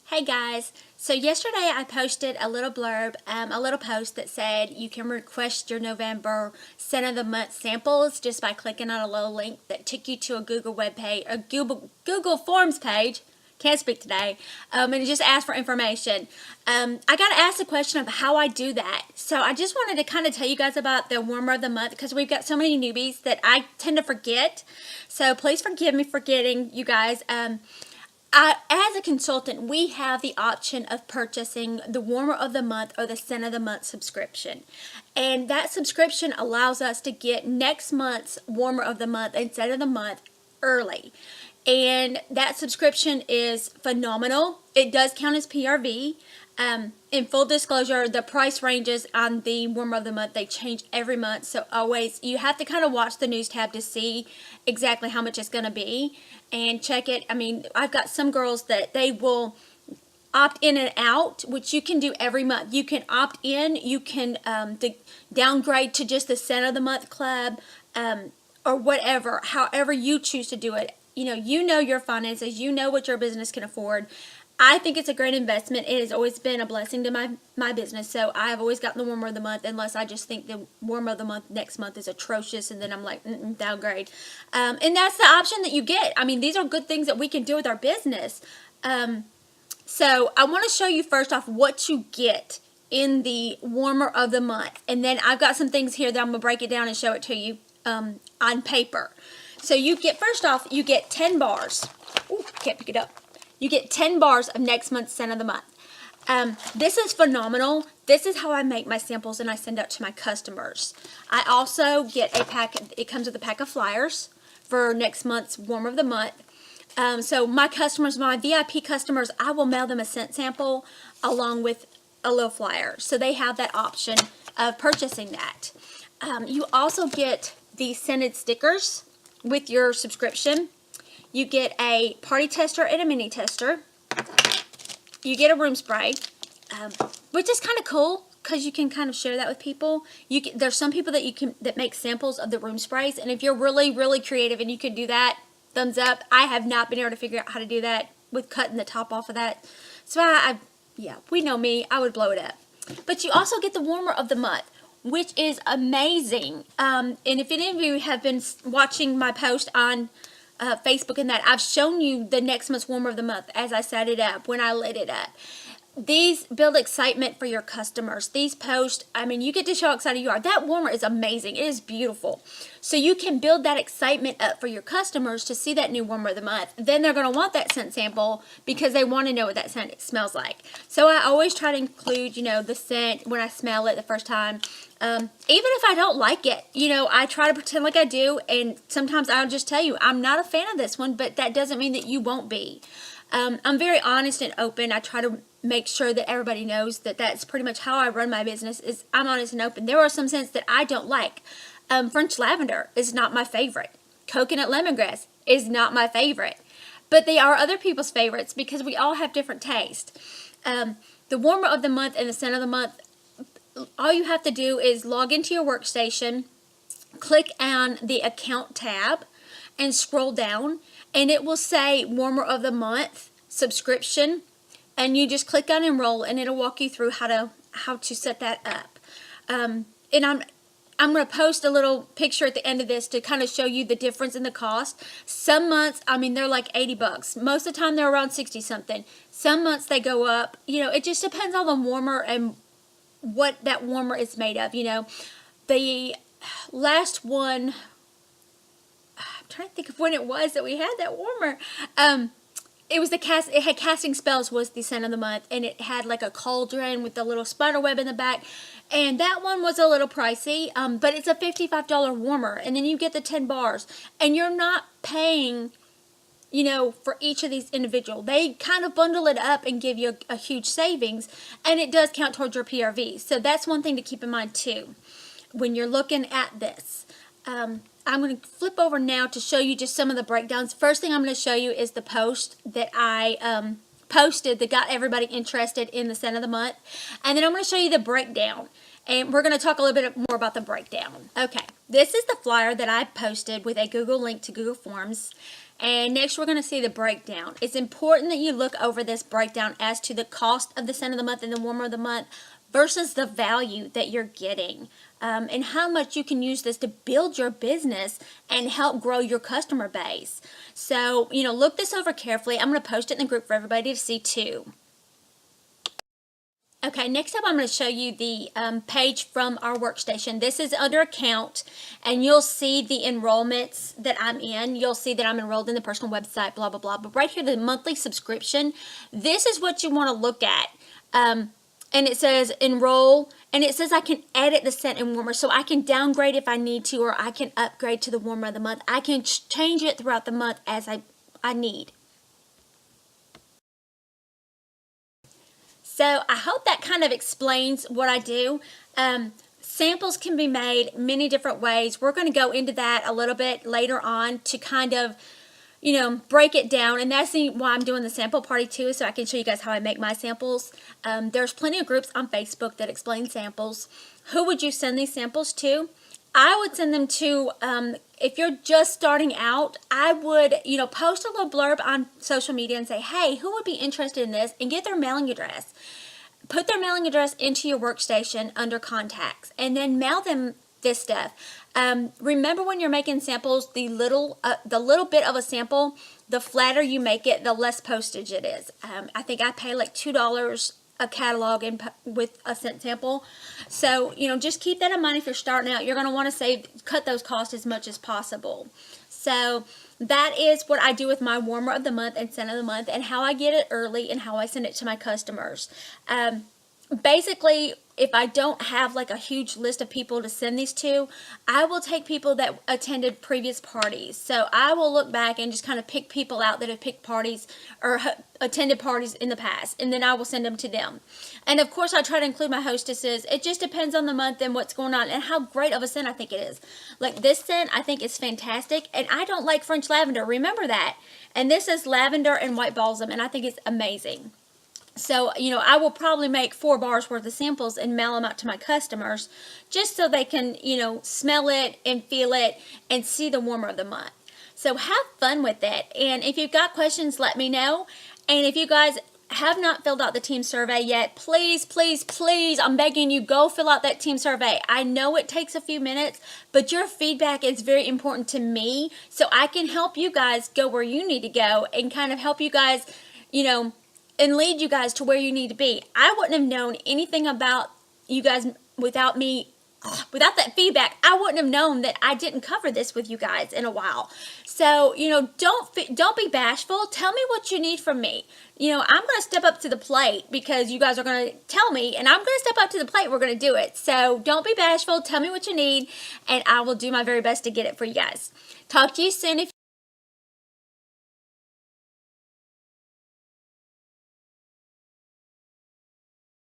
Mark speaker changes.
Speaker 1: Hey guys, so yesterday I posted a little blurb, a little post that said you can request your November scent of the month samples just by clicking on a little link that took you to a Google web page, a Google Forms page. Can't speak today, and it just asked for information. I got asked the question of how I do that, so I just wanted to kind of tell you guys about the warmer of the month because we've got so many newbies that I tend to forget. So please forgive me for forgetting, you guys. As a consultant, we have the option of purchasing the Warmer of the Month or the Scent of the Month subscription. And that subscription allows us to get next month's Warmer of the Month and Scent of the Month early. And that subscription is phenomenal. It does count as PRV. In full disclosure, the price ranges on the Warmer of the Month, they change every month. So always, you have to kind of watch the news tab to see exactly how much it's going to be and check it. I mean, I've got some girls that they will opt in and out, which you can do every month. You can opt in, you can downgrade to just the Scent of the Month club, or whatever, however you choose to do it. You know your finances, you know what your business can afford. I think it's a great investment. It has always been a blessing to my business. So I've always gotten the Warmer of the Month, unless I just think the Warmer of the Month next month is atrocious, and then I'm like, downgrade. And that's the option that you get. I mean, these are good things that we can do with our business. So I want to show you first off what you get in the Warmer of the Month. And then I've got some things here that I'm going to break it down and show it to you on paper. So you get, first off, you get 10 bars. Ooh, can't pick it up. You get 10 bars of next month's Scent of the Month. This is phenomenal. This is how I make my samples and I send out to my customers. I also get a pack, it comes with a pack of flyers for next month's Warmer of the Month. So my customers, my VIP customers, I will mail them a scent sample along with a little flyer. So they have that option of purchasing that. You also get the scented stickers with your subscription. You get a party tester and a mini tester. You get a room spray, which is kind of cool because you can kind of share that with people. There's some people that make samples of the room sprays, and if you're really, really creative and you can do that, thumbs up. I have not been able to figure out how to do that with cutting the top off of that. So yeah, we know me. I would blow it up. But you also get the Warmer of the Month, which is amazing. And if any of you have been watching my post on Facebook and that, I've shown you the next month's Warmer of the Month as I set it up, when I lit it up. These build excitement for your customers. These posts, I mean, you get to show how excited you are. That warmer is amazing. It is beautiful. So you can build that excitement up for your customers to see that new Warmer of the Month. Then they're going to want that scent sample because they want to know what that scent smells like. So I always try to include, the scent when I smell it the first time. Even if I don't like it, I try to pretend like I do, and sometimes I'll just tell you, I'm not a fan of this one, but that doesn't mean that you won't be. I'm very honest and open. I try to make sure that everybody knows that that's pretty much how I run my business, is I'm honest and open. There are some scents that I don't like. French lavender is not my favorite. Coconut lemongrass is not my favorite. But they are other people's favorites because we all have different taste. The Warmer of the Month and the Scent of the Month, all you have to do is log into your workstation, click on the account tab, and scroll down, and it will say Warmer of the Month subscription, and you just click on enroll, and it'll walk you through how to set that up. And I'm going to post a little picture at the end of this to kind of show you the difference in the cost. Some months, I mean, they're like $80. Most of the time, they're around 60 something. Some months they go up. It just depends on the warmer and what that warmer is made of. The last one, I'm trying to think of when it was that we had that warmer. It had Casting Spells was the Scent of the Month, and it had like a cauldron with the little spider web in the back, and that one was a little pricey, but it's a $55 warmer, and then you get the 10 bars, and you're not paying, for each of these individual. They kind of bundle it up and give you a huge savings, and it does count towards your PRV, so that's one thing to keep in mind too when you're looking at this. I'm going to flip over now to show you just some of the breakdowns. First thing I'm going to show you is the post that I posted that got everybody interested in the Scent of the Month. And then I'm going to show you the breakdown. And we're going to talk a little bit more about the breakdown. Okay. this is the flyer that I posted with a Google link to Google Forms. And next we're going to see the breakdown. It's important that you look over this breakdown as to the cost of the scent of the month and the warmer of the month versus the value that you're getting, and how much you can use this to build your business and help grow your customer base. So, look this over carefully. I'm going to post it in the group for everybody to see too. Okay, next up I'm going to show you the page from our workstation. This is under account, and you'll see the enrollments that I'm in. You'll see that I'm enrolled in the personal website, blah, blah, blah. But right here, the monthly subscription, this is what you want to look at. And it says enroll, and it says I can edit the scent and warmer, so I can downgrade if I need to, or I can upgrade to the warmer of the month. I can change it throughout the month as I need. So I hope that kind of explains what I do. Samples can be made many different ways. We're going to go into that a little bit later on to kind of, break it down. And that's why I'm doing the sample party too, so I can show you guys how I make my samples. There's plenty of groups on Facebook that explain samples. Who would you send these samples to? I would send them to, if you're just starting out, I would, post a little blurb on social media and say, hey, who would be interested in this? And get their mailing address. Put their mailing address into your workstation under contacts, and then mail them this stuff. Remember, when you're making samples, the little bit of a sample, the flatter you make it, the less postage it is. I think I pay like $2 a catalog with a scent sample. So, just keep that in mind if you're starting out. You're going to want to cut those costs as much as possible. So that is what I do with my warmer of the month and scent of the month, and how I get it early and how I send it to my customers. Basically, if I don't have like a huge list of people to send these to, I will take people that attended previous parties. So I will look back and just kind of pick people out that have picked parties or attended parties in the past, and then I will send them to them. And of course, I try to include my hostesses. It just depends on the month and what's going on and how great of a scent I think it is. Like this scent, I think is fantastic, and I don't like French lavender. Remember that. And this is lavender and white balsam, and I think it's amazing. So, I will probably make 4 bars worth of samples and mail them out to my customers just so they can, smell it and feel it and see the warmer of the month. So have fun with it. And if you've got questions, let me know. And if you guys have not filled out the team survey yet, please, please, please, I'm begging you, go fill out that team survey. I know it takes a few minutes, but your feedback is very important to me, so I can help you guys go where you need to go and kind of help you guys, and lead you guys to where you need to be. I wouldn't have known anything about you guys without me. Without that feedback, I wouldn't have known that I didn't cover this with you guys in a while. So, don't be bashful. Tell me what you need from me. I'm going to step up to the plate because you guys are going to tell me, and I'm going to step up to the plate. We're going to do it. So, don't be bashful. Tell me what you need, and I will do my very best to get it for you guys. Talk to you soon.